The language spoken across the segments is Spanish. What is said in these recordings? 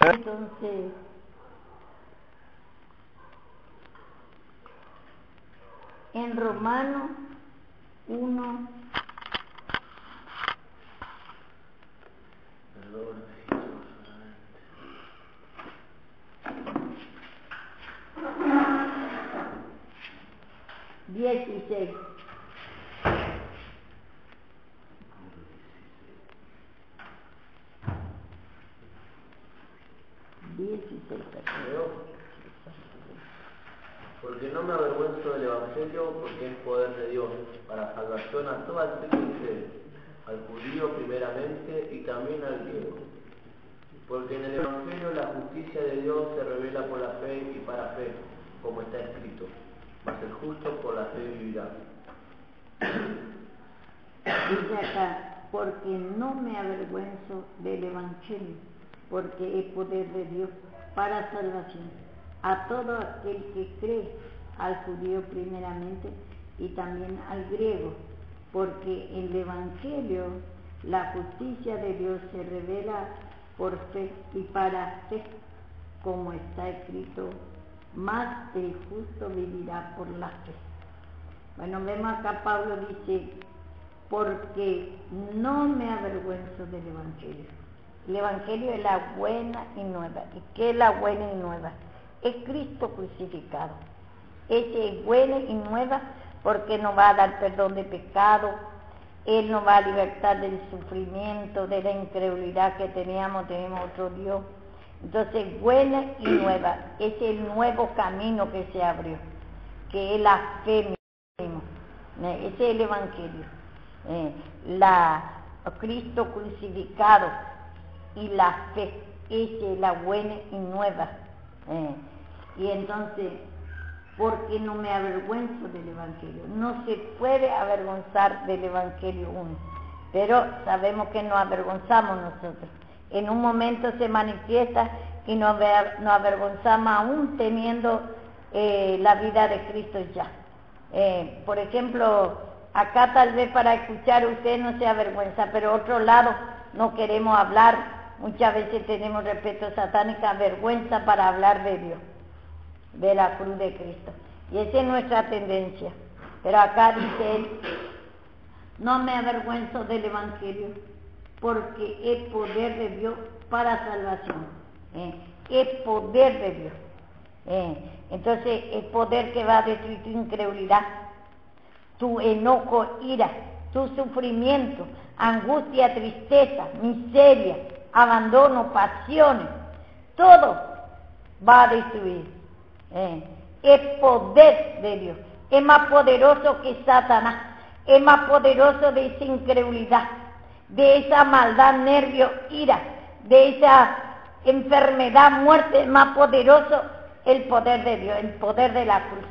Entonces, en Romanos 1, Perdón, 16. Porque no me avergüenzo del Evangelio, porque es poder de Dios, para salvación a todo aquel que cree, al judío primeramente y también al griego. Porque en el Evangelio la justicia de Dios se revela por la fe y para fe, como está escrito, mas el justo por la fe vivirá. Dice acá, porque no me avergüenzo del Evangelio, porque es poder de Dios para salvación a todo aquel que cree, al judío primeramente y también al griego, porque en el Evangelio la justicia de Dios se revela por fe y para fe, como está escrito, mas el justo vivirá por la fe. Bueno, vemos acá Pablo dice, porque no me avergüenzo del Evangelio. El Evangelio es la buena y nueva. ¿Y qué es la buena y nueva? Es Cristo crucificado. Ese es buena y nueva porque nos va a dar perdón de pecado, Él nos va a libertar del sufrimiento, de la incredulidad que tenemos otro Dios. Entonces, buena y nueva, ese es el nuevo camino que se abrió, que es la fe misma. Ese es el Evangelio. Cristo crucificado y la fe, esa es la buena y nueva. Y entonces, porque no me avergüenzo del Evangelio, no se puede avergonzar del Evangelio uno, pero sabemos que nos avergonzamos nosotros. En un momento se manifiesta y nos avergonzamos aún teniendo la vida de Cristo ya. Por ejemplo, acá tal vez para escuchar usted no se avergüenza, pero otro lado no queremos hablar, muchas veces tenemos respeto satánica, vergüenza para hablar de Dios, de la cruz de Cristo, y esa es nuestra tendencia. Pero acá dice él, no me avergüenzo del Evangelio, porque es poder de Dios para salvación, es poder de Dios. Entonces es poder que va a destruir tu incredulidad, tu enojo, ira, tu sufrimiento, angustia, tristeza, miseria, abandono, pasiones, todo va a destruir. Es poder de Dios, es más poderoso que Satanás, es más poderoso de esa incredulidad, de esa maldad, nervio, ira, de esa enfermedad, muerte, es más poderoso el poder de Dios, el poder de la cruz.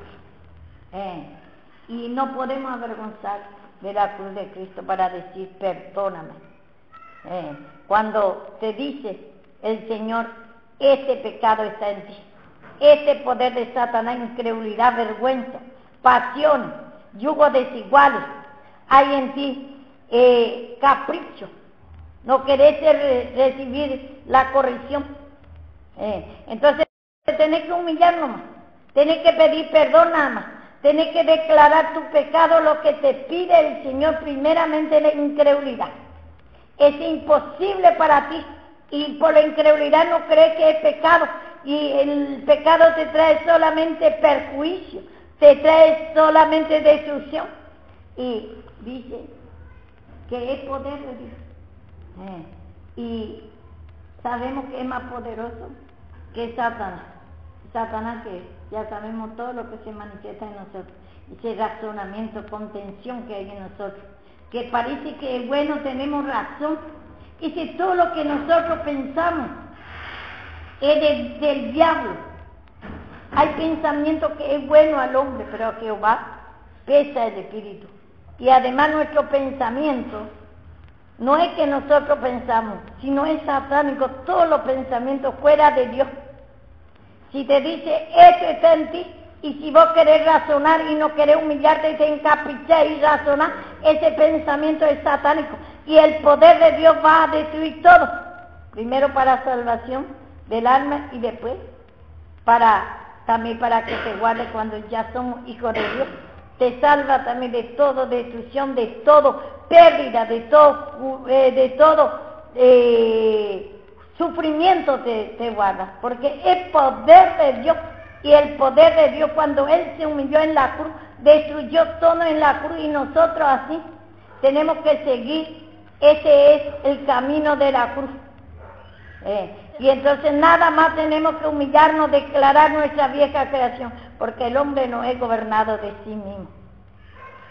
Y no podemos avergonzar de la cruz de Cristo para decir perdóname. Cuando te dice el Señor, este pecado está en ti, este poder de Satanás, incredulidad, vergüenza, pasión, yugo desiguales, hay en ti capricho, no querés recibir la corrección. Entonces tenés que humillar nomás, tenés que pedir perdón nada más, tenés que declarar tu pecado, lo que te pide el Señor primeramente es la incredulidad. Es imposible para ti y por la incredulidad no crees que es pecado, y el pecado te trae solamente perjuicio, te trae solamente destrucción. Y dice que es poder de Dios. Y sabemos que es más poderoso que Satanás. Satanás, que ya sabemos todo lo que se manifiesta en nosotros, ese razonamiento, contención que hay en nosotros, que parece que es bueno, tenemos razón, y si todo lo que nosotros pensamos es del diablo. Hay pensamiento que es bueno al hombre, pero a Jehová pesa el espíritu. Y además nuestro pensamiento no es que nosotros pensamos, sino es satánico, todos los pensamientos fuera de Dios. Si te dice, esto está en ti, y si vos querés razonar y no querés humillarte y te encaprichar y razonar, ese pensamiento es satánico. Y el poder de Dios va a destruir todo. Primero para salvación, del alma y después también para que te guarde cuando ya somos hijos de Dios. Te salva también de toda destrucción, de todo pérdida, de todo sufrimiento te guarda, porque es poder de Dios, y el poder de Dios cuando Él se humilló en la cruz, destruyó todo en la cruz, y nosotros así tenemos que seguir, ese es el camino de la cruz. Y entonces nada más tenemos que humillarnos, declarar nuestra vieja creación, porque el hombre no es gobernado de sí mismo,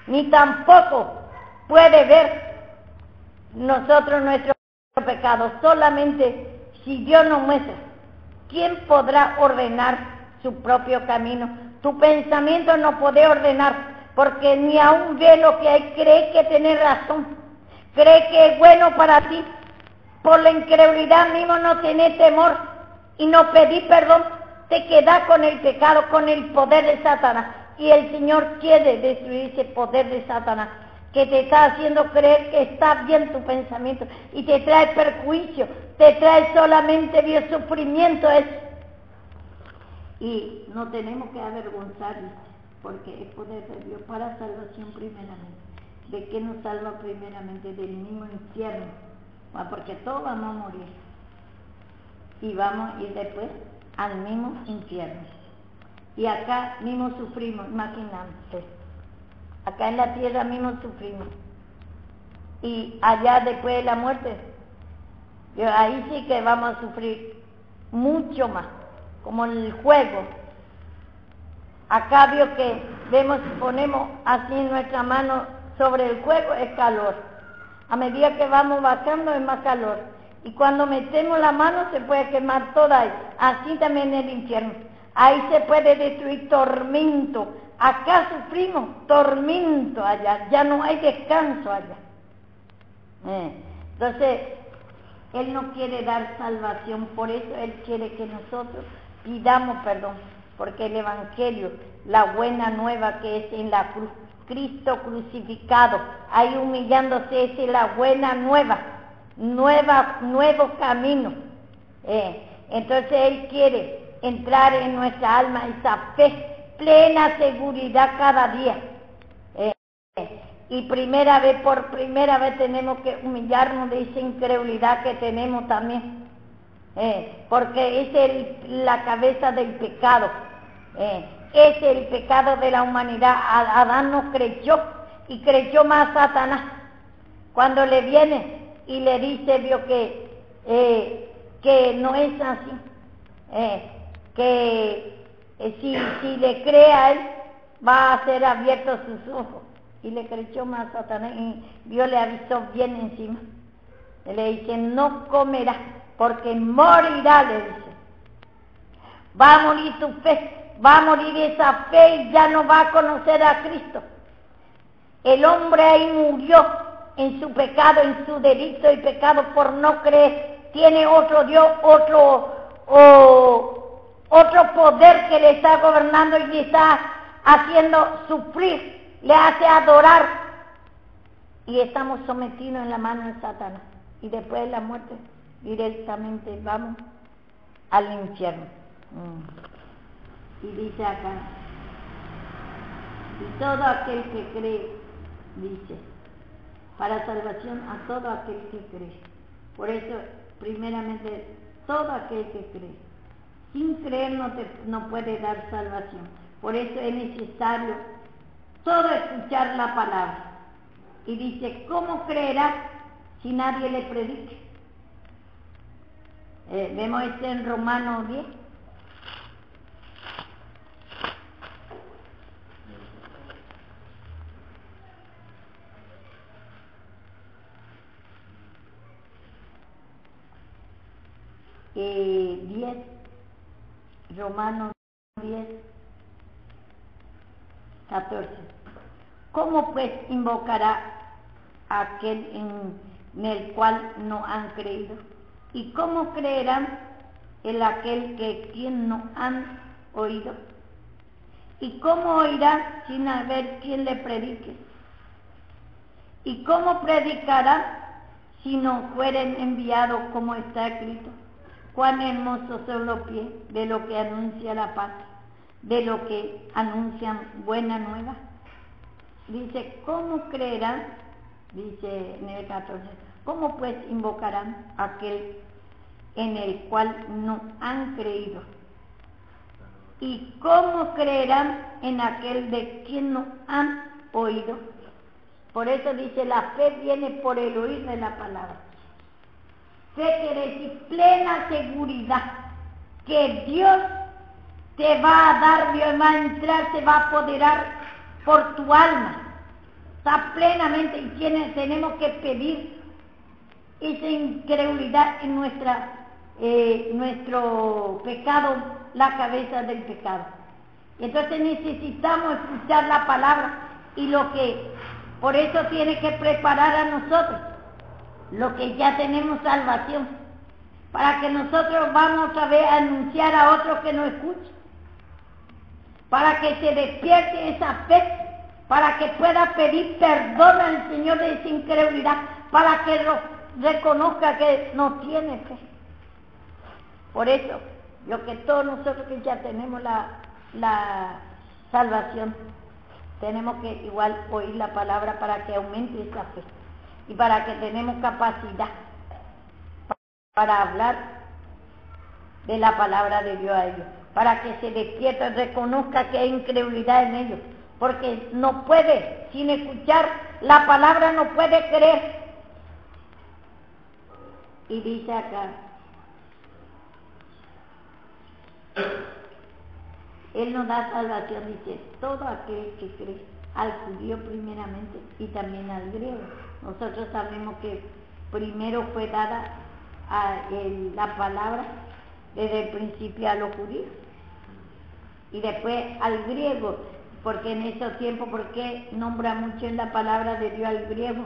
ni tampoco puede ver nosotros nuestro pecado, solamente si Dios nos muestra. ¿Quién podrá ordenar su propio camino? Tu pensamiento no puede ordenar, porque ni aún ve lo que hay, cree que tiene razón, cree que es bueno para ti. Por la incredulidad mismo no tenés temor y no pedí perdón, te quedás con el pecado, con el poder de Satanás. Y el Señor quiere destruir ese poder de Satanás, que te está haciendo creer que está bien tu pensamiento y te trae perjuicio, te trae solamente Dios sufrimiento. Y no tenemos que avergonzar, porque es poder de Dios para salvación primeramente. ¿De qué nos salva primeramente? Del mismo infierno, porque todos vamos a morir y vamos a ir después al mismo infierno. Y acá mismo sufrimos, imagínate, acá en la tierra mismo sufrimos, y allá después de la muerte, ahí sí que vamos a sufrir mucho más, como en el juego. Acá vio que ponemos así nuestra mano sobre el juego, es calor. A medida que vamos bajando es más calor. Y cuando metemos la mano se puede quemar toda ahí. Así también en el infierno. Ahí se puede destruir tormento. Acá sufrimos tormento allá. Ya no hay descanso allá. Entonces, Él no quiere dar salvación. Por eso Él quiere que nosotros pidamos perdón. Porque el Evangelio, la buena nueva que es en la cruz, Cristo crucificado, ahí humillándose, es la buena nuevo camino. Entonces Él quiere entrar en nuestra alma esa fe, plena seguridad cada día. Y por primera vez tenemos que humillarnos de esa incredulidad que tenemos también. Porque es la cabeza del pecado. Es el pecado de la humanidad. Adán no creyó, y creyó más Satanás. Cuando le viene y le dice, vio que no es así, que si le cree a él, va a ser abierto sus ojos. Y le creyó más Satanás, y Dios le avisó bien encima. Le dice, no comerás, porque morirá, le dice. Va a morir tu fe. Va a morir esa fe y ya no va a conocer a Cristo. El hombre ahí murió en su pecado, en su delito y pecado por no creer. Tiene otro Dios, otro poder que le está gobernando y le está haciendo sufrir, le hace adorar. Y estamos sometidos en la mano de Satanás. Y después de la muerte, directamente vamos al infierno. Y dice acá, y todo aquel que cree, dice, para salvación a todo aquel que cree. Por eso, primeramente, todo aquel que cree. Sin creer no puede dar salvación. Por eso es necesario todo escuchar la palabra. Y dice, ¿cómo creerá si nadie le predique? Vemos esto en Romanos 10. Romanos 10, 14. ¿Cómo pues invocará a aquel en el cual no han creído? ¿Y cómo creerán en aquel quien no han oído? ¿Y cómo oirán sin haber quien le predique? ¿Y cómo predicarán si no fueren enviados, como está escrito? cuán hermosos son los pies de lo que anuncia la paz, de lo que anuncian buena nueva. Dice, ¿cómo creerán? Dice en el 14, ¿cómo pues invocarán aquel en el cual no han creído? ¿Y cómo creerán en aquel de quien no han oído? Por eso dice, la fe viene por el oír de la palabra. Fe quiere decir plena seguridad que Dios te va a dar, Dios va a entrar, se va a apoderar por tu alma. Está plenamente, y tenemos que pedir esa incredulidad en nuestro pecado, la cabeza del pecado. Entonces necesitamos escuchar la palabra, y por eso tiene que preparar a nosotros, lo que ya tenemos salvación, para que nosotros vamos a ver a anunciar a otros que no escuchen, para que se despierte esa fe, para que pueda pedir perdón al Señor de esa incredulidad, para que reconozca que no tiene fe. Por eso, lo que todos nosotros que ya tenemos la salvación, tenemos que igual oír la palabra para que aumente esa fe, y para que tenemos capacidad para hablar de la palabra de Dios a ellos, para que se despierte y reconozca que hay incredulidad en ellos, porque no puede, sin escuchar la palabra no puede creer. Y dice acá, Él nos da salvación, dice, todo aquel que cree, al judío primeramente y también al griego. Nosotros sabemos que primero fue dada la palabra desde el principio a los judíos, y después al griego, porque en esos tiempos, ¿por qué nombra mucho en la palabra de Dios al griego?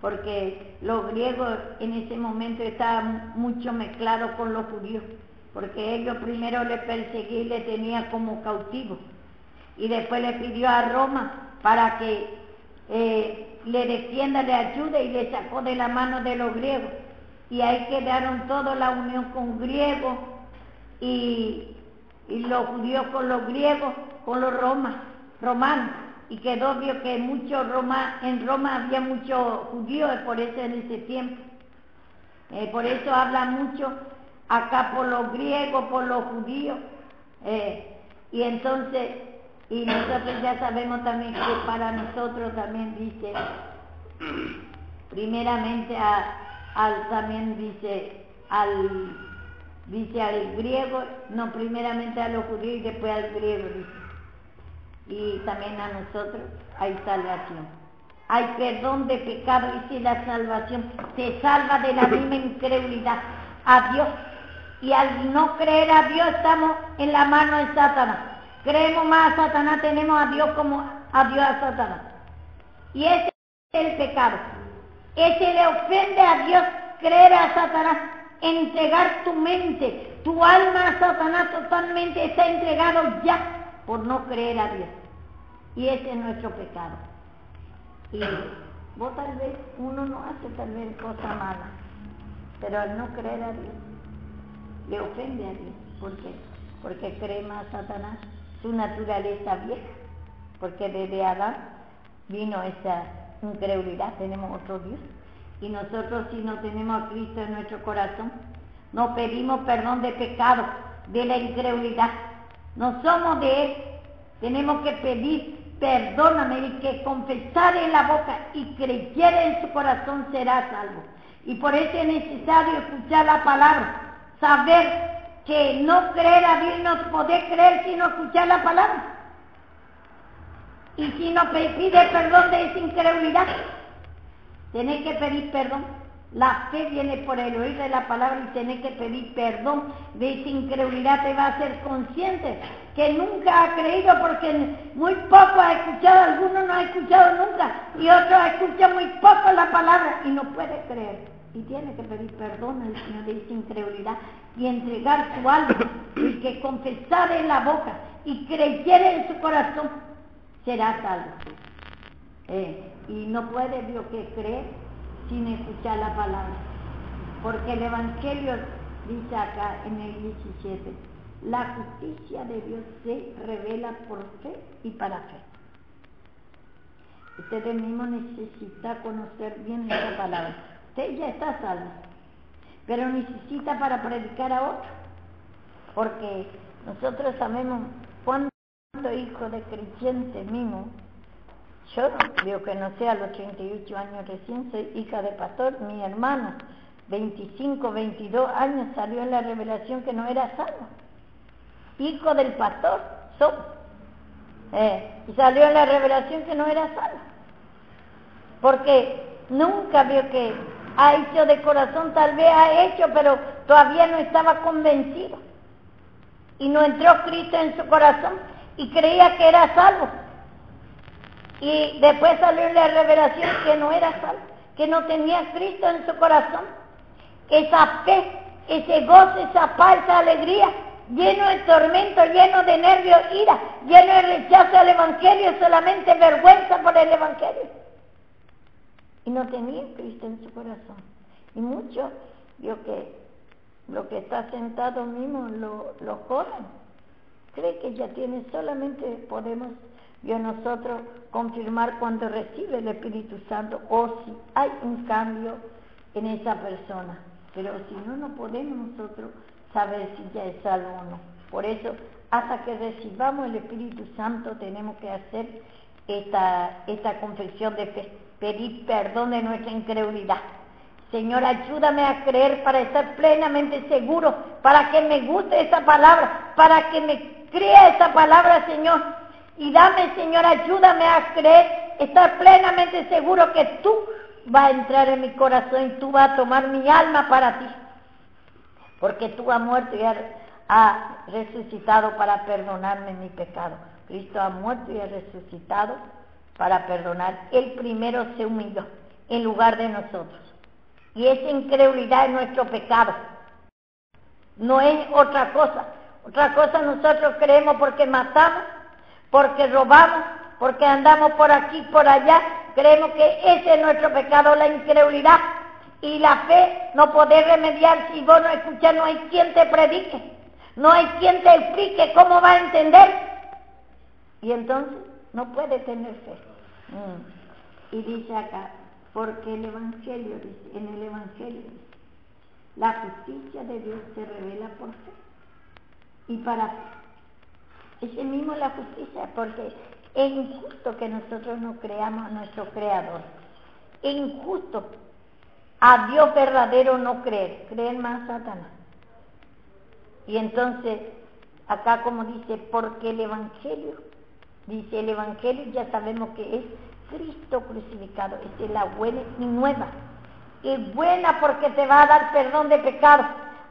Porque los griegos en ese momento estaban mucho mezclados con los judíos, porque ellos primero le perseguían y le tenían como cautivos, y después le pidió a Roma para que le defienda, le ayude, y le sacó de la mano de los griegos, y ahí quedaron toda la unión con griegos, y los judíos con los griegos, con los romanos, y quedó vio que en Roma había muchos judíos, por eso en ese tiempo, por eso habla mucho acá por los griegos, por los judíos, y entonces, y nosotros ya sabemos también que para nosotros también dice, primeramente también dice al griego, no, primeramente a los judíos y después al griego, dice. Y también a nosotros hay salvación, hay perdón de pecado, y si la salvación se salva de la misma incredulidad a Dios, y al no creer a Dios estamos en la mano de Satanás. Creemos más a Satanás, tenemos a Dios como a Dios a Satanás, y ese es el pecado. Ese le ofende a Dios, creer a Satanás, entregar tu mente, tu alma a Satanás totalmente, está entregado ya por no creer a Dios, y ese es nuestro pecado. Y vos tal vez, uno no hace tal vez cosa mala, pero al no creer a Dios, le ofende a Dios. ¿Por qué? Porque cree más a Satanás, su naturaleza vieja, porque desde Adán vino esa incredulidad, tenemos otro Dios, y nosotros si no tenemos a Cristo en nuestro corazón, no pedimos perdón de pecado, de la incredulidad, no somos de Él, tenemos que pedir, perdóname, y que confesar en la boca y creyera en su corazón será salvo. Y por eso es necesario escuchar la palabra, saber que no creer a Dios, no poder creer sino escuchar la palabra. Y si no pide perdón de esa incredulidad, tenés que pedir perdón. La fe viene por el oír de la palabra, y tenés que pedir perdón de esa incredulidad. Te va a hacer consciente que nunca ha creído, porque muy poco ha escuchado, algunos no ha escuchado nunca, y otros escuchan muy poco la palabra y no puede creer. Y tiene que pedir perdón al Señor de esa incredulidad y entregar su alma, y que confesar en la boca y creyera en su corazón será salvo. Y no puede Dios que creer sin escuchar la palabra, porque el Evangelio dice acá en el 17, la justicia de Dios se revela por fe y para fe. Ustedes mismos necesitan conocer bien esta palabra. Usted ya está salvo, pero necesita para predicar a otro, porque nosotros sabemos cuántos hijos de creyentes mismos. Yo digo que no sé, a los 38 años recién soy hija de pastor. Mi hermano, 25, 22 años, salió en la revelación que no era salvo. Hijo del pastor, y salió en la revelación que no era salvo. Porque nunca vio que ha hecho de corazón, tal vez ha hecho, pero todavía no estaba convencido. Y no entró Cristo en su corazón y creía que era salvo. Y después salió en la revelación que no era salvo, que no tenía Cristo en su corazón. Esa fe, ese gozo, esa paz, esa alegría, lleno de tormento, lleno de nervios, ira, lleno de rechazo al Evangelio, solamente vergüenza por el Evangelio. Y no tenía Cristo en su corazón. Y muchos, yo que lo que está sentado mismo lo joden. Cree que ya tiene, solamente podemos nosotros confirmar cuando recibe el Espíritu Santo o si hay un cambio en esa persona. Pero si no, no podemos nosotros saber si ya es salvo o no. Por eso, hasta que recibamos el Espíritu Santo, tenemos que hacer esta confesión de fe, pedir perdón de nuestra incredulidad. Señor, ayúdame a creer para estar plenamente seguro, para que me guste esa palabra, para que me crea esa palabra, Señor. Y dame, Señor, ayúdame a creer, estar plenamente seguro que tú vas a entrar en mi corazón y tú vas a tomar mi alma para ti. Porque tú has muerto y has resucitado para perdonarme mi pecado. Cristo ha muerto y ha resucitado para perdonar. Él primero se humilló en lugar de nosotros. Y esa incredulidad es nuestro pecado. No es otra cosa. Otra cosa nosotros creemos porque matamos, porque robamos, porque andamos por aquí, por allá. Creemos que ese es nuestro pecado, la incredulidad. Y la fe no podés remediar si vos no escuchás, no hay quien te predique. No hay quien te explique cómo va a entender. Y entonces no puede tener fe. Y dice acá, porque el Evangelio, dice, en el Evangelio dice, la justicia de Dios se revela por fe y para fe. Ese mismo es la justicia, porque es injusto que nosotros no creamos a nuestro Creador. Es injusto a Dios verdadero no creer más a Satanás. Y entonces, acá como dice, porque el Evangelio, dice el Evangelio ya sabemos que es Cristo crucificado, es la buena y nueva. Es buena porque te va a dar perdón de pecados.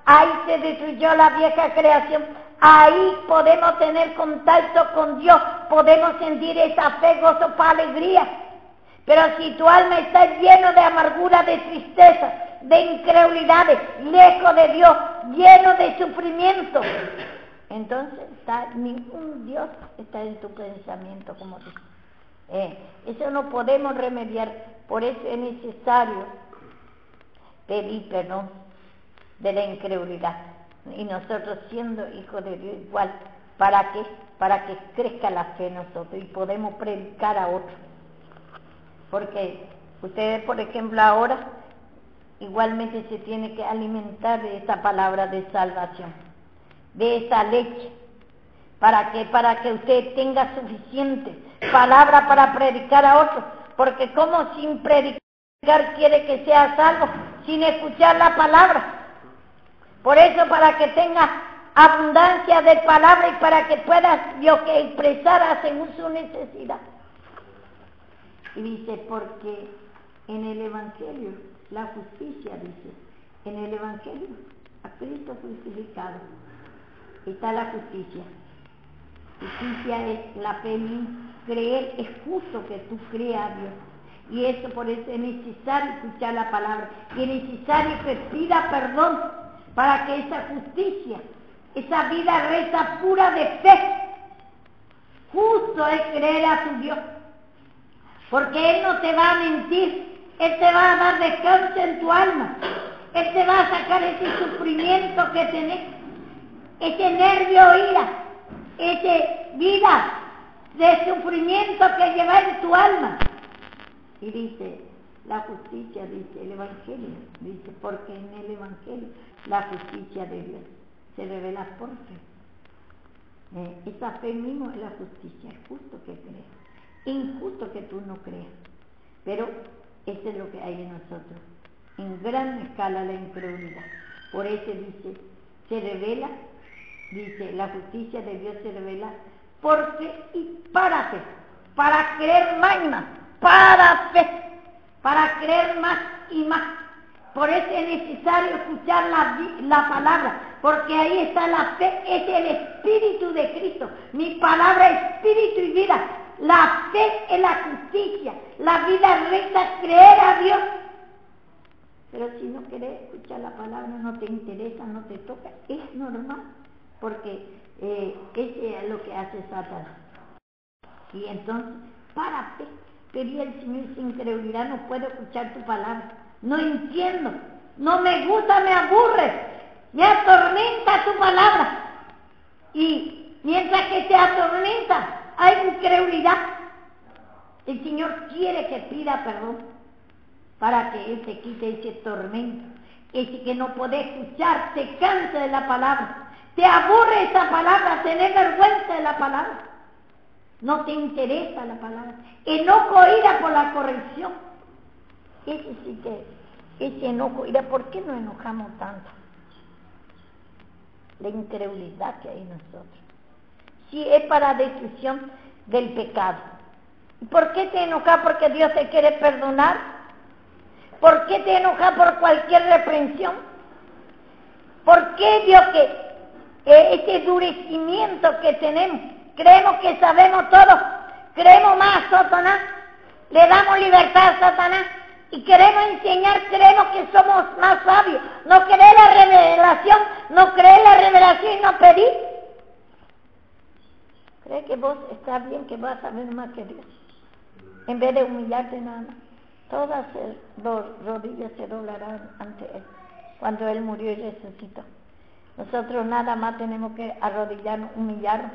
Ahí se destruyó la vieja creación. Ahí podemos tener contacto con Dios, podemos sentir esa fe, gozo, paz, alegría. Pero si tu alma está lleno de amargura, de tristeza, de incredulidades, lejos de Dios, lleno de sufrimiento, entonces ningún Dios está en tu pensamiento, como dice. Eso no podemos remediar, por eso es necesario pedir perdón de la incredulidad. Y nosotros siendo hijos de Dios igual, ¿para qué? Para que crezca la fe en nosotros y podemos predicar a otros. Porque ustedes, por ejemplo, ahora igualmente se tiene que alimentar de esta palabra de salvación, de esa leche. ¿Para qué? Para que usted tenga suficiente palabra para predicar a otros. Porque como sin predicar quiere que sea salvo, sin escuchar la palabra. Por eso, para que tenga abundancia de palabra y para que pueda expresar según su necesidad. Y dice, porque en el Evangelio, la justicia, dice, en el Evangelio, a Cristo crucificado, está la justicia. Justicia es la fe en mí, creer, es justo que tú creas a Dios. Y eso por eso es necesario escuchar la palabra. Y es necesario que pida perdón para que esa justicia, esa vida recta pura de fe, justo es creer a tu Dios. Porque Él no te va a mentir, Él te va a dar descanso en tu alma. Él te va a sacar ese sufrimiento que tenés, ese nervio, ira, ese vida de sufrimiento que lleva en tu alma. Y dice, la justicia, dice el Evangelio, dice, porque en el Evangelio la justicia de Dios se revela por fe. Esa fe mismo es la justicia, es justo que creas, injusto que tú no creas, pero eso es lo que hay en nosotros, en gran escala la incredulidad. Por eso dice, se revela, dice, la justicia de Dios se revela por fe y para fe, para creer más y más, para fe, para creer más y más. Por eso es necesario escuchar la palabra, porque ahí está la fe, es el Espíritu de Cristo. Mi palabra es espíritu y vida. La fe es la justicia, la vida recta, creer a Dios. Pero si no querés escuchar la palabra, no te interesa, no te toca, es normal, porque ese es lo que hace Satanás. Y entonces, para fe, pedí al Señor sin incredulidad, no puedo escuchar tu palabra, no entiendo, no me gusta, me aburre, me atormenta tu palabra. Y mientras que te atormenta, hay incredulidad. El Señor quiere que pida perdón para que Él te quite ese tormento, ese que no podés escuchar, te cansa de la palabra, te aburre esa palabra, tenés vergüenza de la palabra, no te interesa la palabra, enojo, ira por la corrección. Ese sí que, ese enojo, ira, ¿por qué nos enojamos tanto? La incredulidad que hay en nosotros. Si es para destrucción del pecado. ¿Por qué te enojas? Porque Dios te quiere perdonar. ¿Por qué te enojas por cualquier reprensión? ¿Por qué Dios que ese endurecimiento que tenemos? Creemos que sabemos todo, creemos más a Satanás, le damos libertad a Satanás y queremos enseñar, creemos que somos más sabios. No crees la revelación, no crees la revelación y no pedís. ¿Crees que vos estás bien, que vas a saber más que Dios? En vez de humillarte nada más. Todas las rodillas se doblarán ante Él, cuando Él murió y resucitó. Nosotros nada más tenemos que arrodillarnos, humillarnos,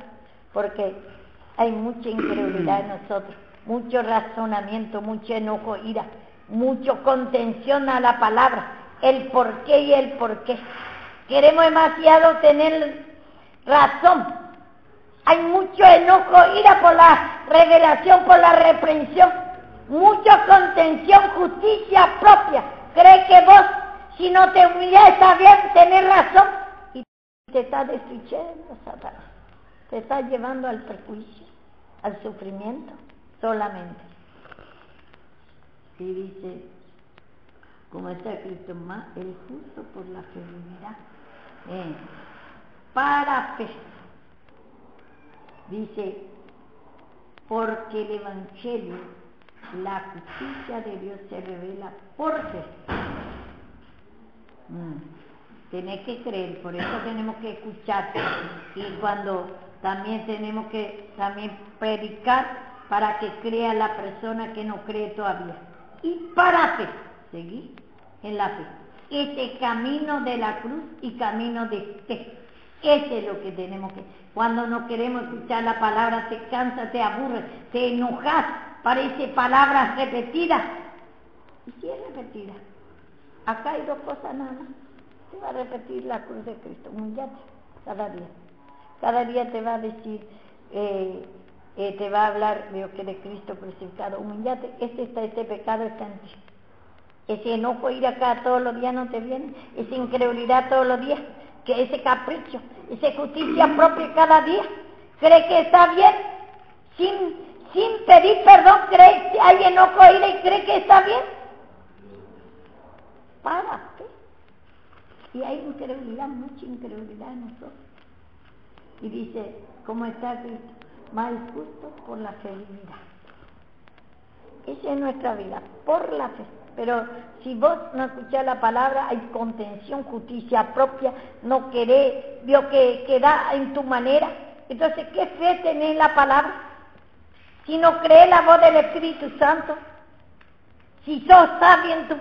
porque hay mucha incredulidad en nosotros, mucho razonamiento, mucho enojo, ira, mucho contención a la palabra, el por qué y el por qué. Queremos demasiado tener razón. Hay mucho enojo, ira por la revelación, por la reprensión, mucha contención, justicia propia. ¿Crees que vos, si no te humillas, está bien, tenés razón? Y te está destruyendo, Satanás. Te está llevando al perjuicio, al sufrimiento, solamente. Y dice, como está escrito más, el justo por la fe vivirá. Para fe. Dice, porque el Evangelio, la justicia de Dios se revela por fe. Tenés que creer, por eso tenemos que escuchar. Y cuando también tenemos que predicar para que crea la persona que no cree todavía. Y para fe, seguir en la fe. Ese camino de la cruz y camino de fe. Ese es lo que tenemos que... Cuando no queremos escuchar la palabra, te cansa, te aburre, te enojas, parece palabras repetidas. Y si es repetida, acá hay dos cosas nada más. Te va a repetir la cruz de Cristo, humillate cada día. Cada día te va a decir, te va a hablar que de Cristo crucificado, humillate, este pecado está en ti. Ese enojo, ir acá todos los días no te viene, esa incredulidad todos los días, que ese capricho, esa justicia propia cada día, cree que está bien, sin pedir perdón, cree que hay enojo, ira y cree que está bien. Párate. Y hay incredulidad, mucha incredulidad en nosotros. Y dice, ¿cómo está Cristo? Más justo por la fe vivirá. Esa es nuestra vida, por la fe. Pero si vos no escuchás la palabra, hay contención, justicia propia, no querés, Dios que da en tu manera. Entonces, ¿qué fe tenés en la palabra? Si no crees la voz del Espíritu Santo, si sos sabio en tu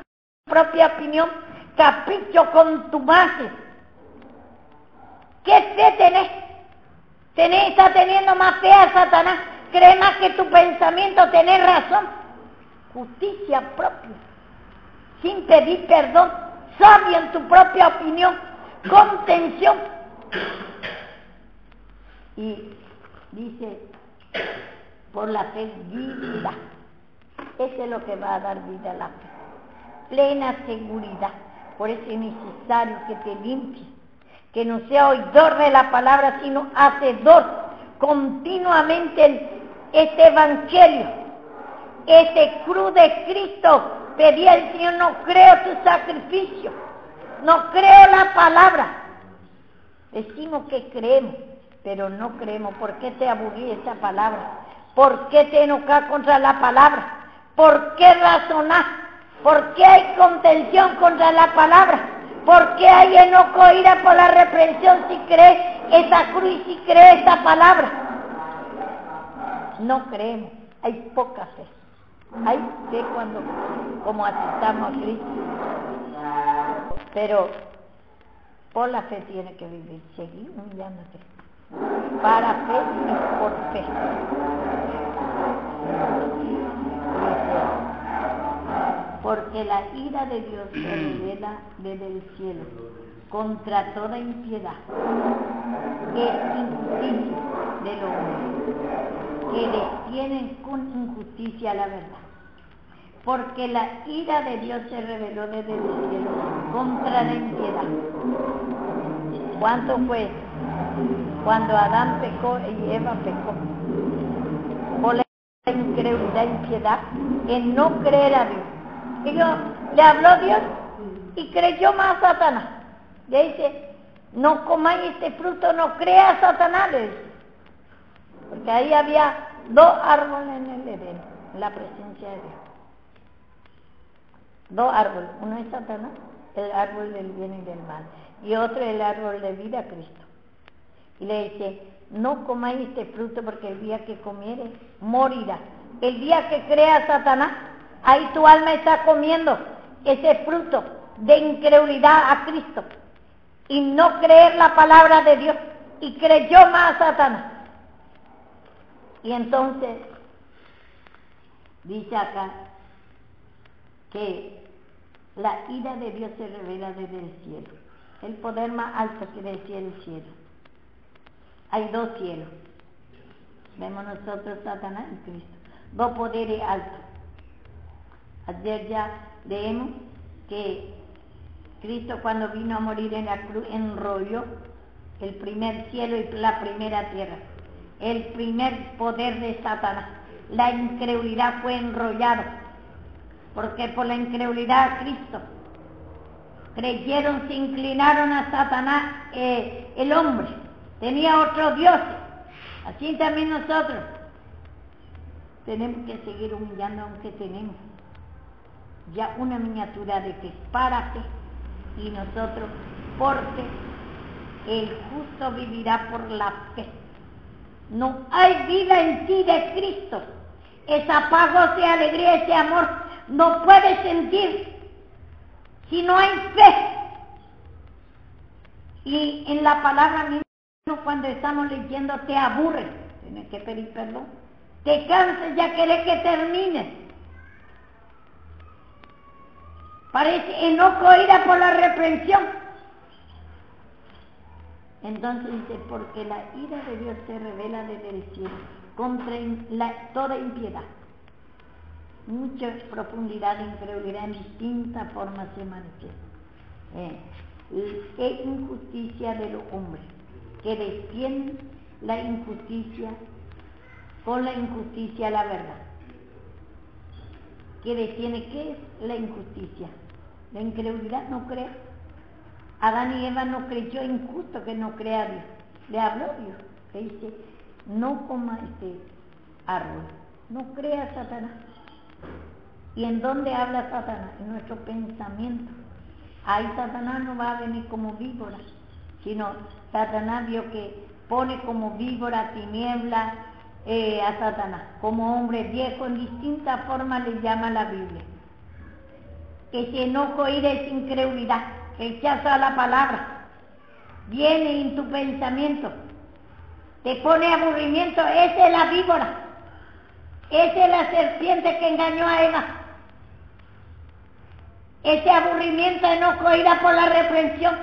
propia opinión, caprichos contumaces. ¿Qué fe tenés? Está teniendo más fe a Satanás. Cree más que tu pensamiento, tenés razón. Justicia propia, sin pedir perdón, sabio en tu propia opinión, contención. Y dice, por la fe vida. Eso es lo que va a dar vida a la fe. Plena seguridad. Por eso es necesario que te limpies, que no sea oidor de la palabra, sino hacedor continuamente este evangelio, este cruz de Cristo. Pedí al Señor, no creo tu sacrificio, no creo la palabra. Decimos que creemos, pero no creemos. ¿Por qué te aburrí esa palabra? ¿Por qué te enojas contra la palabra? ¿Por qué razonás? ¿Por qué hay contención contra la palabra? ¿Por qué hay enojo, ira por la reprensión si crees esa cruz y si crees esa palabra? No creemos, hay poca fe. Hay fe cuando, como aceptamos a Cristo. Pero por la fe tiene que vivir, seguir humillándote. Para fe y por fe. Porque la ira de Dios se revela desde el cielo contra toda impiedad e injusticia del hombre, que detienen con injusticia la verdad. Porque la ira de Dios se reveló desde el cielo contra la impiedad. ¿Cuánto fue? Cuando Adán pecó y Eva pecó. Por la incredulidad e impiedad, en no creer a Dios. Y le habló Dios y creyó más a Satanás. Le dice, no comáis este fruto, no creas a Satanás, le dice. Porque ahí había 2 árboles en el Edén, en la presencia de Dios. 2 árboles, uno es Satanás, el árbol del bien y del mal, y otro el árbol de vida, Cristo. Y le dice, no comáis este fruto porque el día que comieres, morirás. El día que creas Satanás, ahí tu alma está comiendo ese fruto de incredulidad a Cristo y no creer la palabra de Dios, y creyó más a Satanás. Y entonces dice acá que la ira de Dios se revela desde el cielo. El poder más alto que decía el cielo. Hay 2 cielos. Vemos nosotros Satanás y Cristo. 2 poderes altos. Ayer ya leemos que Cristo, cuando vino a morir en la cruz, enrolló el primer cielo y la primera tierra. El primer poder de Satanás. La incredulidad fue enrollado. Porque por la incredulidad a Cristo creyeron, se inclinaron a Satanás, el hombre. Tenía otros dioses. Así también nosotros tenemos que seguir humillando, aunque tenemos ya una miniatura de fe para fe, y nosotros, porque el justo vivirá por la fe. No hay vida en ti de Cristo. Esa paz, gozo y alegría, ese amor no puedes sentir si no hay fe. Y en la palabra misma, cuando estamos leyendo, te aburre, tienes que pedir perdón, te cansas, ya querés que termine. Parece enojo, ira por la reprensión. Entonces dice, porque la ira de Dios se revela desde el cielo contra toda impiedad. Mucha profundidad de incredulidad en distintas formas se manifiesta. Es injusticia de los hombres, que detienen la injusticia, con la injusticia la verdad. Que detiene, ¿qué es la injusticia? La incredulidad, no cree. Adán y Eva no creyó, injusto que no crea a Dios. Le habló Dios, le dice, no coma este árbol, no crea a Satanás. ¿Y en dónde habla Satanás? En nuestro pensamiento. Ahí Satanás no va a venir como víbora, sino Satanás vio que pone como víbora, tiniebla, a Satanás, como hombre viejo, en distintas formas le llama la Biblia. Ese enojo, ira es incredulidad, rechazo a la palabra. Viene en tu pensamiento, te pone aburrimiento, esa es la víbora, esa es la serpiente que engañó a Eva. Ese aburrimiento, enojo, ira por la reprensión,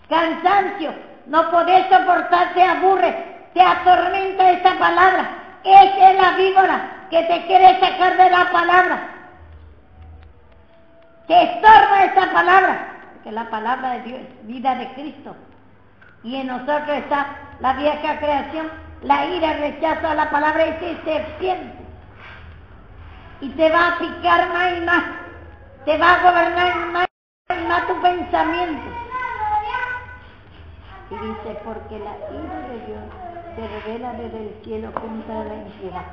cansancio, no podés soportar, te aburre, te atormenta esa palabra. Esa es la víbora que te quiere sacar de la palabra. Te estorba esa palabra, porque la palabra de Dios es vida de Cristo. Y en nosotros está la vieja creación, la ira, el rechazo a la palabra, ese serpiente. Y te va a picar más y más, te va a gobernar más y más tu pensamiento. Y dice, porque la ira de Dios se revela desde el cielo contra la impiedad.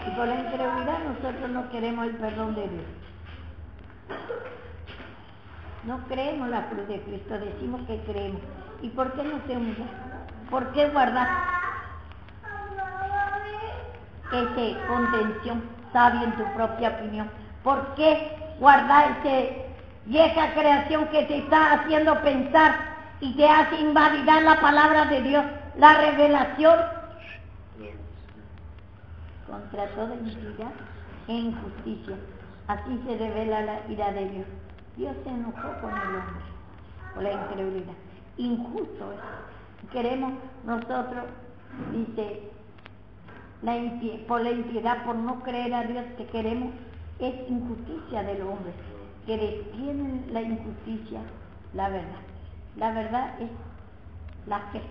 Y por la incredulidad nosotros no queremos el perdón de Dios. No creemos la cruz de Cristo, decimos que creemos. ¿Y por qué no te humillas? ¿Por qué guardas esa contención sabia en tu propia opinión? ¿Por qué guardar esa vieja creación que te está haciendo pensar y te hace invalidar la palabra de Dios, la revelación? Contra toda iniquidad e injusticia, así se revela la ira de Dios. Dios se enojó con el hombre por la incredulidad. Injusto es. Queremos nosotros, dice, por la impiedad, por no creer a Dios, que queremos es injusticia del hombre, que detienen la injusticia, la verdad. La verdad es la fe.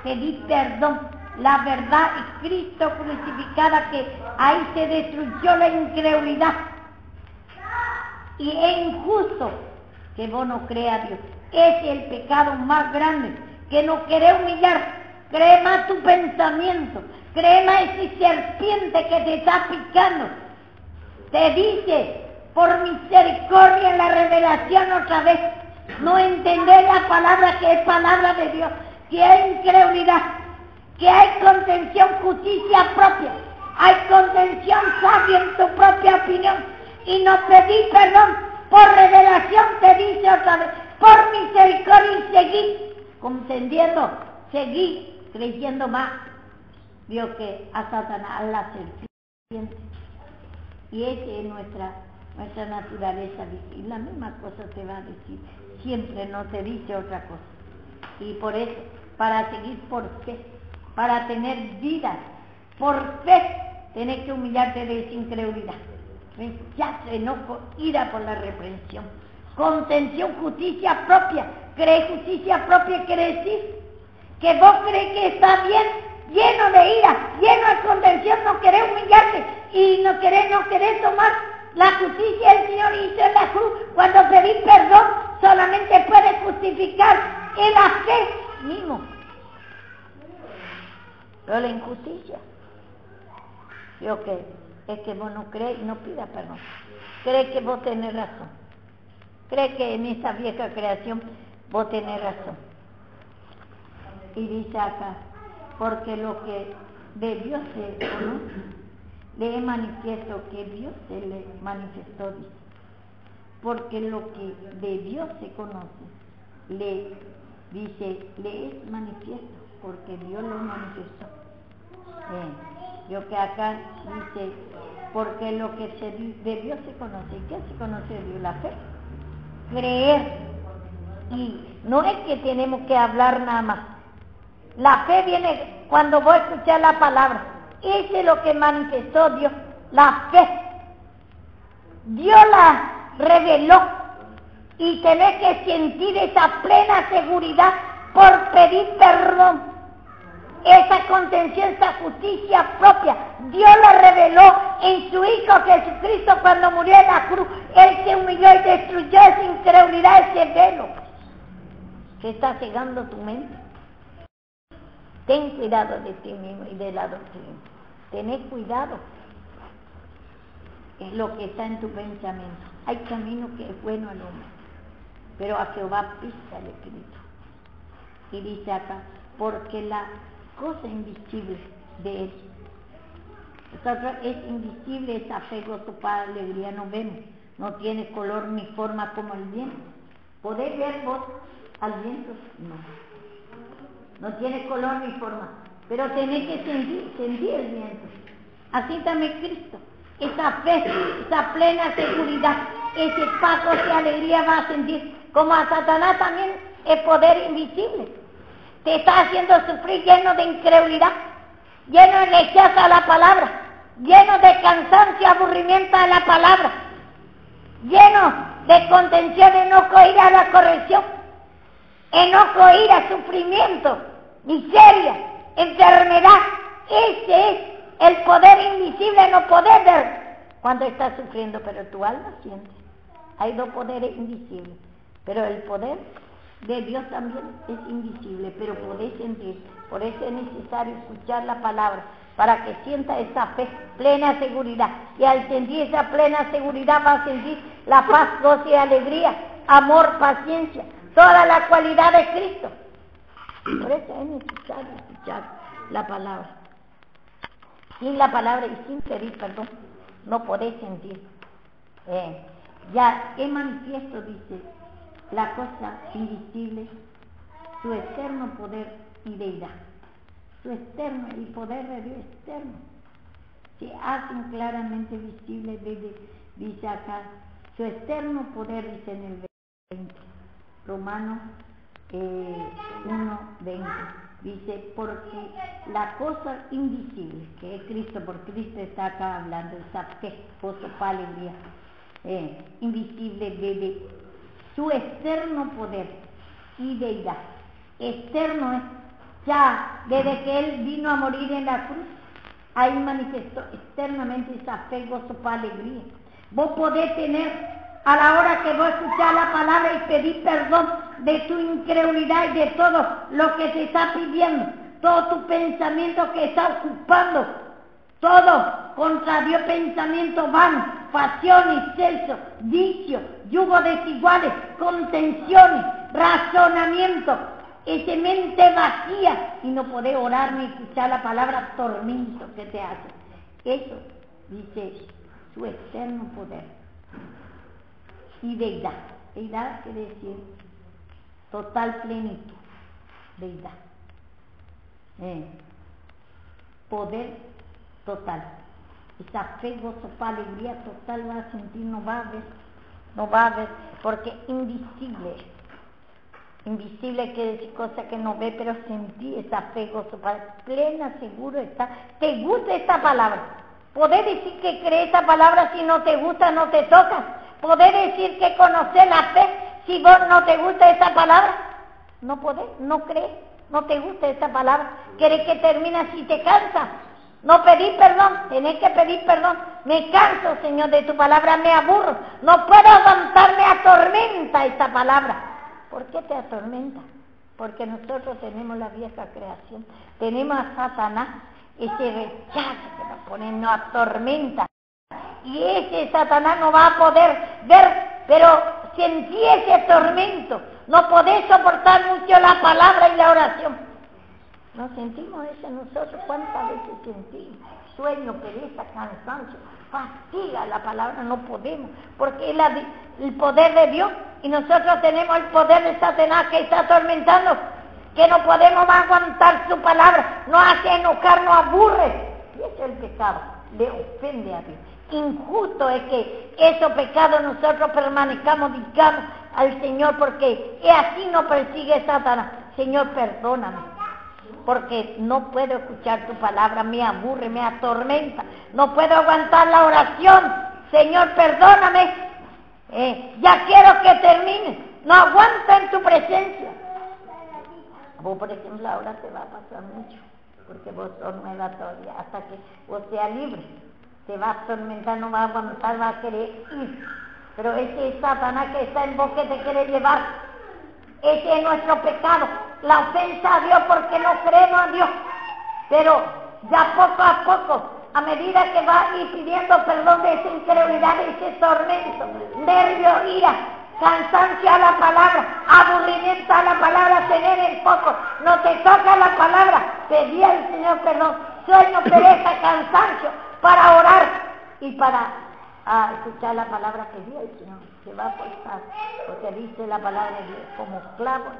Pedir perdón, la verdad es Cristo crucificada, que ahí se destruyó la incredulidad. Y es injusto que vos no creas a Dios. Ese es el pecado más grande, que no querés humillar. Cree más tu pensamiento, cree más ese serpiente que te está picando. Te dice, por misericordia en la revelación otra vez, no entender la palabra que es palabra de Dios, que hay incredulidad, que hay contención, justicia propia, hay contención sabia en tu propia opinión. Y no pedí perdón, por revelación te dice otra vez, por misericordia, y seguí contendiendo, seguí creyendo más. Vio que a Satanás, a la serpiente. Y esa es nuestra naturaleza. Y la misma cosa te va a decir, siempre no te dice otra cosa. Y por eso, para seguir por fe, para tener vida, por fe, tenés que humillarte de esa incredulidad. Rechazo, enojo, ira por la reprensión, contención, justicia propia. ¿Crees justicia propia? Quiere decir que vos crees que está bien, lleno de ira, lleno de contención, no querés humillarte y no querés tomar la justicia del Señor hizo en la cruz. Cuando pedís perdón, solamente puedes justificar en la fe mismo. Pero la injusticia, yo que es que vos no crees y no pidas perdón. Crees que vos tenés razón. Crees que en esa vieja creación vos tenés razón. Y dice acá, porque lo que de Dios se conoce, le es manifiesto que Dios se le manifestó, dice. Porque lo que de Dios se conoce, le es manifiesto, porque Dios lo manifestó. Yo que acá dice, porque lo que de Dios se conoce. ¿Y qué se conoce de Dios? La fe. Creer. Y no es que tenemos que hablar nada más. La fe viene cuando vos escuchás la palabra. Eso es lo que manifestó Dios, la fe. Dios la reveló y tenés que sentir esa plena seguridad por pedir perdón. Esa contención, esa justicia propia, Dios la reveló en su Hijo Jesucristo cuando murió en la cruz. Él se humilló y destruyó esa incredulidad, ese velo que está cegando tu mente. Ten cuidado de ti mismo y de la doctrina. Tened cuidado. Es lo que está en tu pensamiento. Hay camino que es bueno al hombre, pero a Jehová pisa el espíritu. Y dice acá, porque la cosa invisible de él. Nosotros es invisible ese apego, tu paz, alegría, no vemos. no tiene color ni forma como el viento. ¿Podéis ver vos al viento? No tiene color ni forma, pero tenéis que sentir el viento. Así también Cristo, esa fe, esa plena seguridad, ese paso de alegría va a sentir, como a Satanás también es poder invisible. Te está haciendo sufrir lleno de incredulidad, lleno de rechazo a la palabra, lleno de cansancio, aburrimiento a la palabra, lleno de contención, enojo, ira a la corrección, enojo, ira, sufrimiento, miseria, enfermedad. Ese es el poder invisible, no poder ver cuando estás sufriendo, pero tu alma siente. Hay dos poderes invisibles, pero el poder de Dios también es invisible, pero podés sentir. Por eso es necesario escuchar la palabra, para que sienta esa fe, plena seguridad. Y al sentir esa plena seguridad va a sentir la paz, gozo y alegría, amor, paciencia, toda la cualidad de Cristo. Por eso es necesario escuchar la palabra. Sin la palabra y sin pedir perdón, no podés sentir. Ya es manifiesto, dice, la cosa invisible, su eterno poder y deidad. Su externo y poder de Dios externo se hacen claramente visibles desde, dice acá, su externo poder, dice en el 20, Romanos 1:20, dice, porque la cosa invisible, que es Cristo, por Cristo está acá hablando, esa fe, gozo, paz, alegría, invisible desde su externo poder y deidad. Externo es ya desde que Él vino a morir en la cruz, ahí manifestó externamente esa fe, gozo, paz, alegría. Vos podés tener, a la hora que vos escuchás la palabra y pedís perdón de tu incredulidad y de todo lo que te está pidiendo, todo tu pensamiento que está ocupando, todo contra Dios, pensamiento vano, pasiones, sexo, vicio, yugo desiguales, contenciones, razonamiento, esa mente vacía y no podés orar ni escuchar la palabra, tormento que te hace. Eso dice su eterno poder y deidad. Deidad quiere decir total plenitud, deidad. Poder total. Esa fe, gozo, paz, alegría total va a sentir, no va a ver, porque invisible. Invisible quiere decir cosa que no ve, pero sentí esa fe, gozo, paz, plena, seguro está. ¿Te gusta esta palabra? ¿Podés decir que crees esa palabra si no te gusta, no te toca? ¿Podés decir que conoces la fe si vos no te gusta esa palabra? No podés, no crees, no te gusta esa palabra. ¿Querés que termine si te cansas? No pedís perdón, tenés que pedir perdón. Me canso, Señor, de tu palabra, me aburro. No puedo aguantar, me atormenta esta palabra. ¿Por qué te atormenta? Porque nosotros tenemos la vieja creación, tenemos a Satanás, ese rechazo que nos pone, nos atormenta. Y ese Satanás no va a poder ver, pero sentí ese tormento, no podés soportar mucho la palabra y la oración. ¿No sentimos eso nosotros? ¿Cuántas veces sentimos? Sueño, pereza, cansancio, fatiga la palabra, no podemos, porque es el poder de Dios y nosotros tenemos el poder de Satanás que está atormentando, que no podemos aguantar su palabra, nos hace enojar, nos aburre. Y ese es el pecado, le ofende a Dios. Injusto es que esos pecados nosotros permanezcamos, digamos al Señor, porque así nos persigue Satanás. Señor, perdóname, porque no puedo escuchar tu palabra, me aburre, me atormenta, no puedo aguantar la oración. Señor, perdóname, ya quiero que termine, no aguanto en tu presencia. Vos, por ejemplo, ahora te va a pasar mucho, porque vos sos nueva todavía, hasta que vos seas libre, te va a atormentar, no va a aguantar, va a querer ir. Pero ese es Satanás que está en vos, que te quiere llevar. Ese es nuestro pecado, la ofensa a Dios porque no creemos a Dios. Pero ya poco a poco, a medida que vas a ir pidiendo perdón de esa incredulidad, de ese tormento, nervio, ira, cansancio a la palabra, aburrimiento a la palabra, tener el foco, no te toca la palabra, pedí al Señor perdón, sueño, pereza, cansancio, para orar y para a escuchar la palabra que Dios, Señor, se va a forzar, porque dice la palabra de Dios, como clavo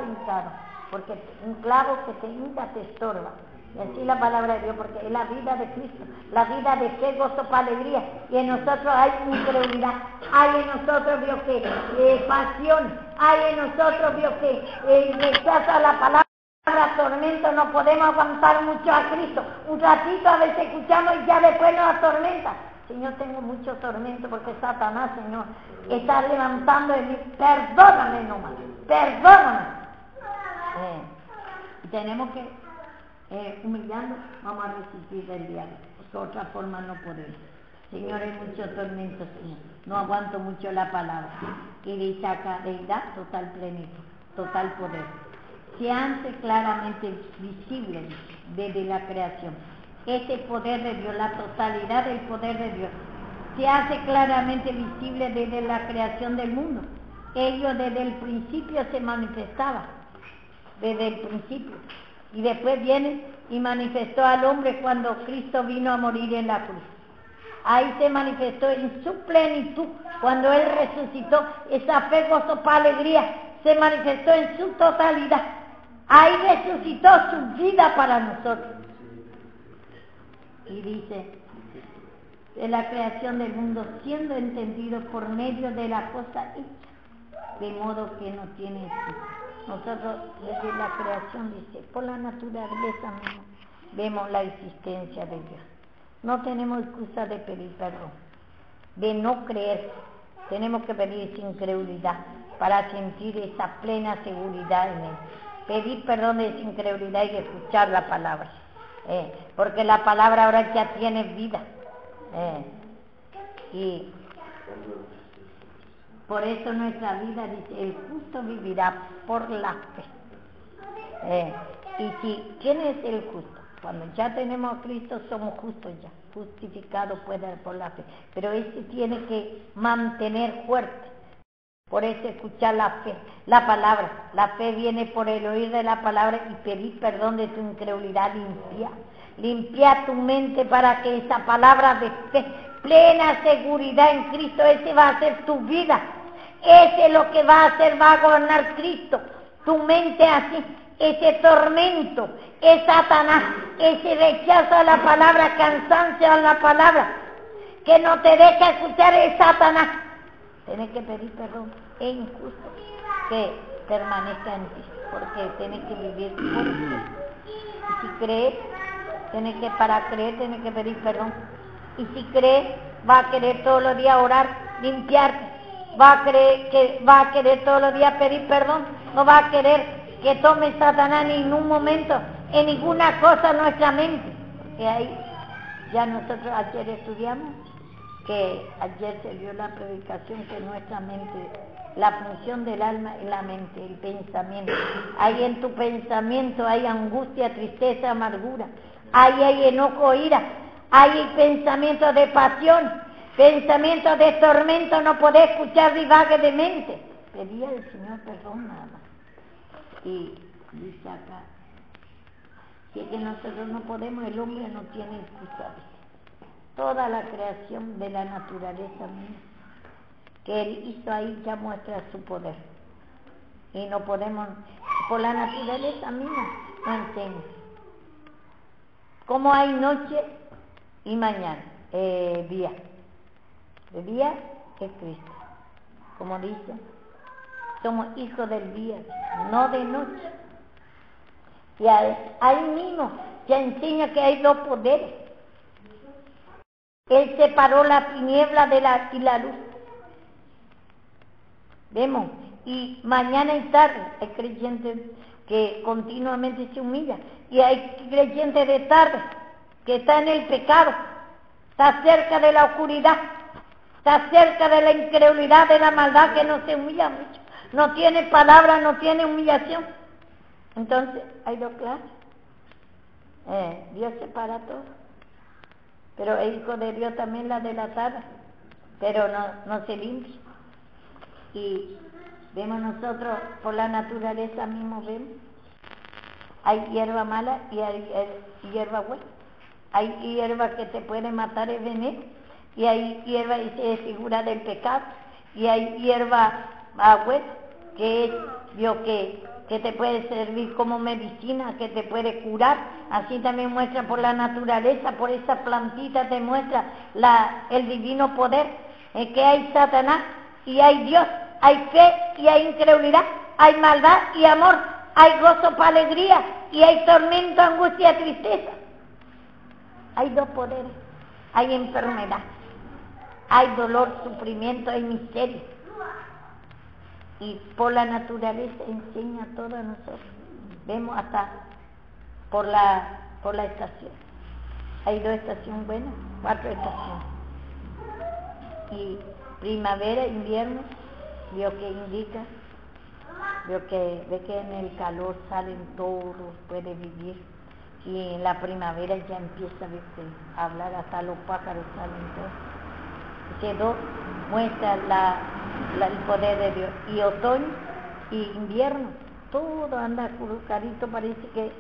hincado, porque un clavo que te hinca te estorba. Y así la palabra de Dios, porque es la vida de Cristo, la vida de fe, gozo, para alegría, y en nosotros hay incredulidad, hay en nosotros, Dios, que pasión, hay en nosotros, Dios, que rechaza la palabra, tormento, no podemos aguantar mucho a Cristo, un ratito a veces escuchamos y ya después nos atormenta. Señor, tengo mucho tormento porque Satanás, Señor, está levantando de mí, perdóname nomás, perdóname. Tenemos que humillando, vamos a resistir del diablo, porque de otra forma no podemos. Señor, hay mucho tormento, Señor, no aguanto mucho la palabra. Y dice acá, deidad, total plenitud, total poder. Se hace claramente visible desde la creación. Ese poder de Dios, la totalidad del poder de Dios, se hace claramente visible desde la creación del mundo. Ello desde el principio se manifestaba, desde el principio. Y después viene y manifestó al hombre cuando Cristo vino a morir en la cruz. Ahí se manifestó en su plenitud, cuando Él resucitó, esa fe, gozo, para alegría, se manifestó en su totalidad. Ahí resucitó su vida para nosotros. Y dice, de la creación del mundo, siendo entendido por medio de la cosa hecha, de modo que no tiene excusa. Nosotros desde la creación, dice, por la naturaleza misma, vemos la existencia de Dios. No tenemos excusa de pedir perdón, de no creer. Tenemos que pedir sin incredulidad para sentir esa plena seguridad en Él. Pedir perdón de esa incredulidad y de escuchar la palabra. Porque la palabra ahora ya tiene vida. Y por eso nuestra vida dice, el justo vivirá por la fe. ¿Quién es el justo? Cuando ya tenemos a Cristo somos justos ya, justificados por la fe. Pero ese tiene que mantener fuerte. Por eso escuchar la fe, la palabra. La fe viene por el oír de la palabra y pedir perdón de tu incredulidad, limpia tu mente para que esa palabra de fe, plena seguridad en Cristo, ese va a ser tu vida. Ese es lo que va a hacer, va a gobernar Cristo. Tu mente así, ese tormento, es Satanás, ese rechazo a la palabra, cansancio a la palabra, que no te deja escuchar, es Satanás. Tienes que pedir perdón, es injusto que permanezca en ti, porque tienes que vivir por fe. Y si crees, para creer tienes que pedir perdón. Y si crees, va a querer todos los días orar, limpiarte. Va a querer todos los días pedir perdón. No va a querer que tome Satanás ni en un momento, en ninguna cosa nuestra mente. Porque ahí ya nosotros ayer estudiamos, que ayer se dio la predicación, que nuestra mente, la función del alma es la mente, el pensamiento. Ahí en tu pensamiento hay angustia, tristeza, amargura. Ahí hay enojo, ira. Hay pensamientos de pasión, pensamientos de tormento, no podés escuchar divague de mente. Pedí al Señor perdón nada más. Y dice acá, si es que nosotros no podemos, el hombre no tiene excusa. Toda la creación de la naturaleza misma que Él hizo ahí ya muestra su poder. Y no podemos, por la naturaleza misma, no enseña. Como hay noche y mañana, día. De día es Cristo. Como dice, somos hijos del día, no de noche. Y ahí mismo ya enseña que hay dos poderes. Él separó la tiniebla y la luz. Vemos, y mañana y tarde hay creyentes que continuamente se humillan, y hay creyentes de tarde que está en el pecado, está cerca de la oscuridad, está cerca de la incredulidad, de la maldad, que no se humilla mucho, no tiene palabra, no tiene humillación. Entonces hay dos clases. Dios separa todo. Pero el Hijo de Dios también la delatada, pero no se limpia. Y vemos nosotros, por la naturaleza mismo vemos, hay hierba mala y hay hierba buena. Hay hierba que te puede matar el veneno, y hay hierba que es figura del pecado, y hay hierba buena, que es que te puede servir como medicina, que te puede curar. Así también muestra por la naturaleza, por esa plantita te muestra el divino poder, que hay Satanás y hay Dios, hay fe y hay incredulidad, hay maldad y amor, hay gozo para alegría y hay tormento, angustia, tristeza. Hay dos poderes, hay enfermedad, hay dolor, sufrimiento, hay miseria. Y por la naturaleza enseña a todos nosotros. Vemos hasta por la estación. Hay 2 estaciones buenas, 4 estaciones. Y primavera, invierno, veo que indica, ve que en el calor salen todos, puede vivir. Y en la primavera ya empieza a hablar, hasta los pájaros salen todos. Ese 2 muestra el poder de Dios. Y otoño y invierno, todo anda carito, parece que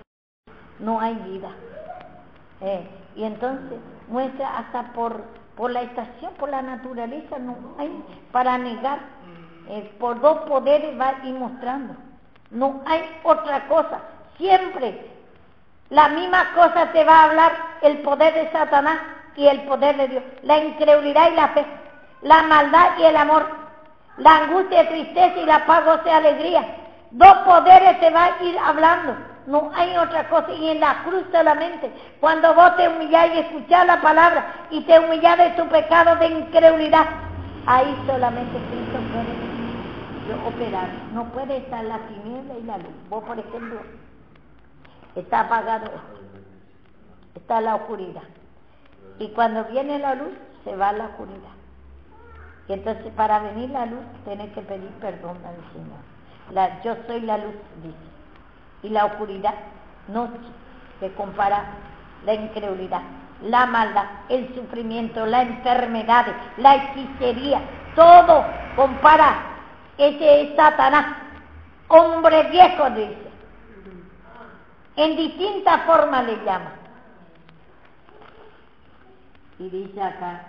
no hay vida. Y entonces muestra hasta por la estación, por la naturaleza, no hay para negar. Por 2 poderes va a ir mostrando. No hay otra cosa. Siempre la misma cosa te va a hablar el poder de Satanás y el poder de Dios. La incredulidad y la fe. La maldad y el amor. La angustia y tristeza y la paz, gozo y alegría. 2 poderes te va a ir hablando. No hay otra cosa. Y en la cruz solamente, cuando vos te humillás y escuchás la palabra y te humillás de tu pecado de incredulidad, ahí solamente Cristo puede operar. No puede estar la tiniebla y la luz. Vos, por ejemplo, está apagado, está la oscuridad. Y cuando viene la luz, se va la oscuridad. Y entonces para venir la luz, tenés que pedir perdón al Señor. Yo soy la luz, dice. Y la oscuridad, noche, que compara la incredulidad, la maldad, el sufrimiento, la enfermedad, la hechicería, todo compara. Ese es Satanás, hombre viejo, dice. En distintas formas le llama. Y dice acá,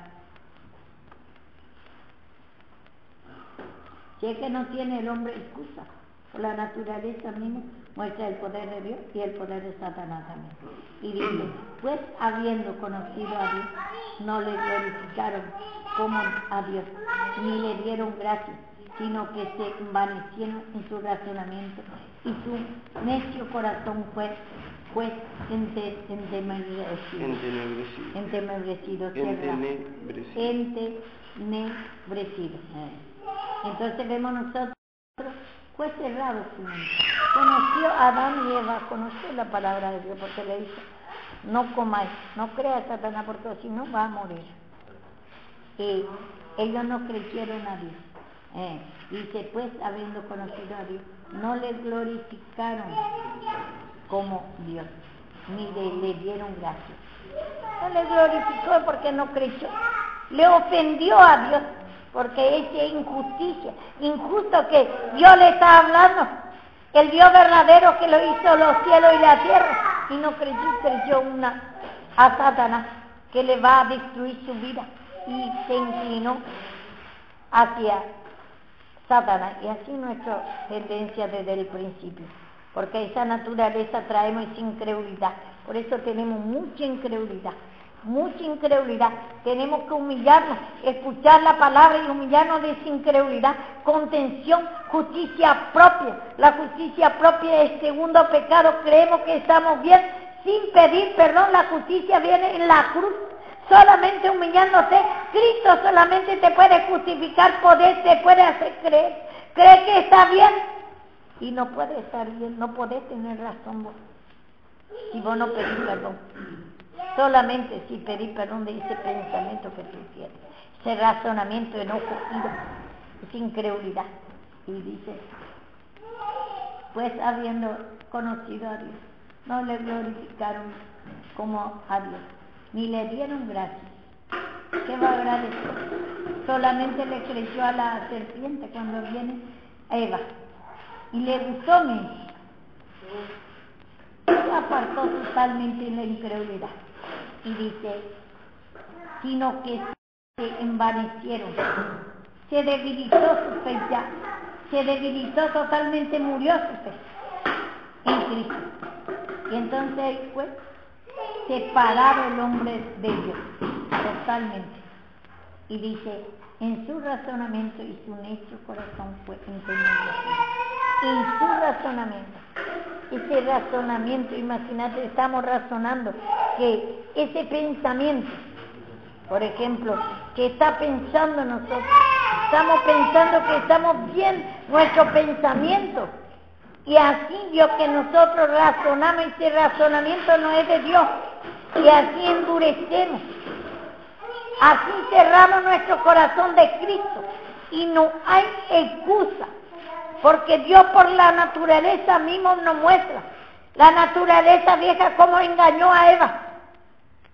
si es que no tiene el hombre excusa, por la naturaleza misma muestra el poder de Dios y el poder de Satanás también. Y dice, pues habiendo conocido a Dios, no le glorificaron como a Dios, ni le dieron gracias, sino que se envanecieron en su razonamiento, y su necio corazón fue entenebrecido. Entonces vemos nosotros, fue cerrado su mente. Conoció a Adán y Eva, conoció la palabra de Dios, porque le dijo, no comáis, no creas Satanás, porque si no va a morir. Y ellos no creyeron a Dios. Dice, pues habiendo conocido a Dios, no le glorificaron como Dios, ni le dieron gracias. No le glorificó porque no creyó. Le ofendió a Dios, porque es injusticia. Injusto que Dios le está hablando. El Dios verdadero que lo hizo los cielos y la tierra. Y no creyó a Satanás, que le va a destruir su vida. Y se inclinó hacia Satanás. Y así nuestra tendencia desde el principio. Porque esa naturaleza traemos esa incredulidad. Por eso tenemos mucha incredulidad. Mucha incredulidad. Tenemos que humillarnos, escuchar la palabra y humillarnos de esa incredulidad. Contención, justicia propia. La justicia propia es segundo pecado. Creemos que estamos bien sin pedir perdón. La justicia viene en la cruz. Solamente humillándote, Cristo solamente te puede justificar, te puede hacer creer. Cree que está bien y no puede estar bien, no podés tener razón vos. Si vos no pedís perdón. Solamente si pedís perdón de ese pensamiento que tú tienes, ese razonamiento, enojo, ira, esa incredulidad. Y dice, pues habiendo conocido a Dios, no le glorificaron como a Dios, ni le dieron gracias. ¿Qué va a agradecer? Solamente le creyó a la serpiente cuando viene Eva. Y le gustó menos. Se apartó totalmente en la incredulidad. Y dice, sino que se envanecieron, se debilitó su fe ya, se debilitó totalmente, murió su fe en Cristo. Y entonces fue separado el hombre de Dios, totalmente. Y dice, en su razonamiento y su necio corazón fue entendido. En su razonamiento. Ese razonamiento, imagínate, estamos razonando que ese pensamiento, por ejemplo, que está pensando nosotros, estamos pensando que estamos bien, nuestro pensamiento, y así Dios que nosotros razonamos, ese razonamiento no es de Dios, y así endurecemos, así cerramos nuestro corazón de Cristo, y no hay excusa. Porque Dios por la naturaleza mismo nos muestra. La naturaleza vieja como engañó a Eva.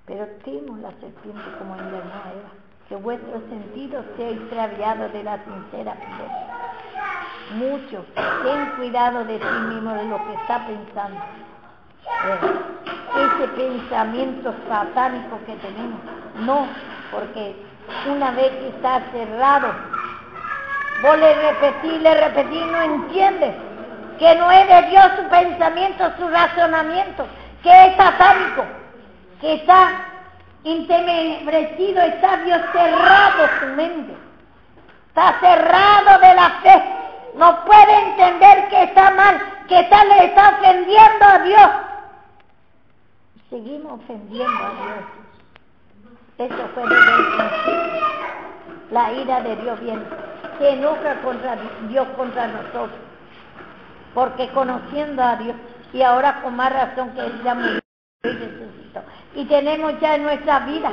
Pero temo la serpiente como engañó a Eva. Que vuestro sentido sea extraviado de la sincera fe. Mucho. Ten cuidado de ti mismo, de lo que está pensando. Ese pensamiento satánico que tenemos. No, porque una vez que está cerrado, vos le repetí, no entiendes que no es de Dios su pensamiento, su razonamiento, que es satánico, que está entenebrecido, está Dios cerrado su mente, está cerrado de la fe, no puede entender que está mal, que le está ofendiendo a Dios. Seguimos ofendiendo a Dios. Eso fue desde el principio. La ira de Dios viene. Se enoja contra Dios, contra nosotros, porque conociendo a Dios, y ahora con más razón que Él ya murió y resucitó, y tenemos ya en nuestra vida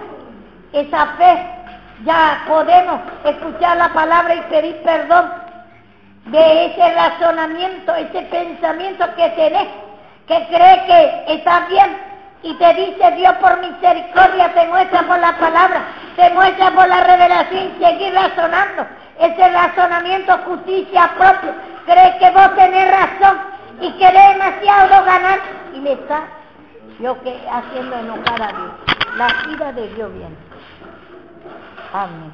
esa fe, ya podemos escuchar la palabra y pedir perdón de ese razonamiento, ese pensamiento que tenés, que cree que está bien, y te dice Dios por misericordia, te muestra por la palabra, te muestra por la revelación, y seguir razonando. Ese razonamiento, justicia propio, crees que vos tenés razón y querés demasiado ganar, y le estás haciendo enojar a Dios. La ira de Dios viene. Amén.